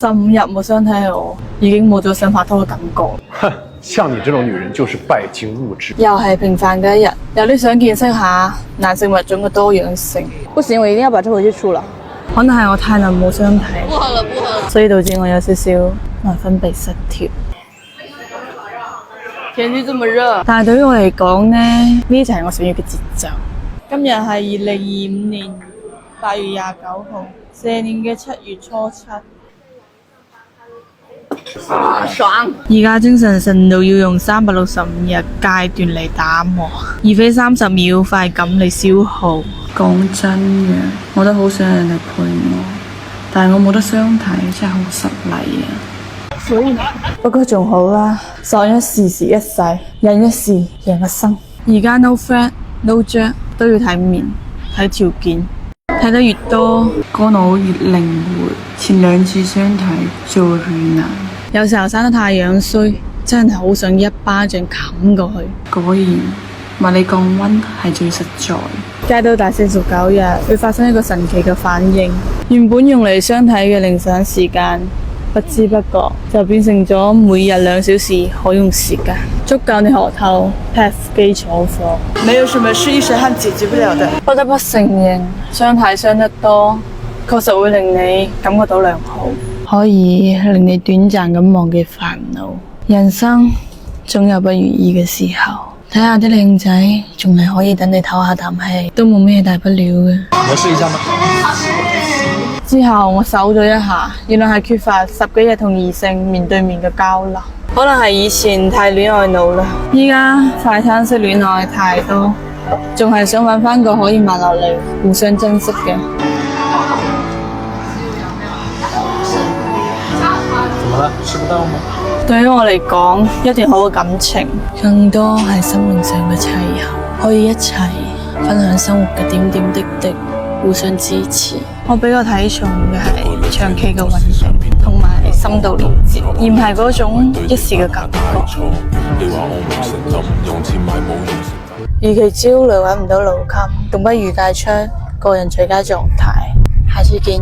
15日冇相睇我，已經冇咗想拍拖嘅感覺。哼，像你這種女人就是拜金物質。又係平凡嘅一日，有啲想見識下男性物種嘅多樣性。不行，我一定要把這回去出了。可能係我太耐冇相睇，不喝了，不喝了，所以導致我有少少內分泌失調。天氣這麼熱，但係對於我嚟講呢，呢就係我想要嘅節奏。今日係2025年8月29號，蛇年嘅7月初7。爽！而家精神神到要用365日階段嚟打磨，而非30秒快感嚟消耗。講真嘅，我都好想有人嚟陪我，但係我冇得相睇，真係好失禮啊！不過仲好啦，爽一時是一世，忍一時贏一生。而家 no friend no jack 都要睇面睇條件，睇得越多個腦越靈活。前2次相睇就遇難。有時候生得太樣衰，真係好想一巴掌冚過去。果然物理降溫係最實在。街道大49日會發生一個神奇嘅反應，原本用嚟相睇嘅凌晨時間，不知不覺就變成咗每日2小時可用時間，足夠你學透 PATH 基礎課。沒有什麼是一時漢解決不了的。不得不承認，相睇相得多，確實會令你感覺到良好。可以令你短暫咁忘記煩惱。人生總有不如意嘅時候，睇下啲靚仔，仲係可以等你唞下啖氣，都冇咩大不了嘅。我試一下嗎？之後我搜咗一下，原來係缺乏10幾日同異性面對面嘅交流，可能係以前太戀愛腦啦，依家快餐式戀愛太多，仲係想揾翻個可以慢落嚟互相珍惜嘅。吃不到嗎？對於我嚟講，一段好嘅感情，更多係心靈上嘅契合，可以一齊分享生活嘅點點滴滴，互相支持。我比較睇重嘅係長期嘅穩定，同埋深度連接，而唔係嗰種一時嘅感覺。與其焦慮揾唔到路徑，仲不如帶出個人最佳狀態。下次見。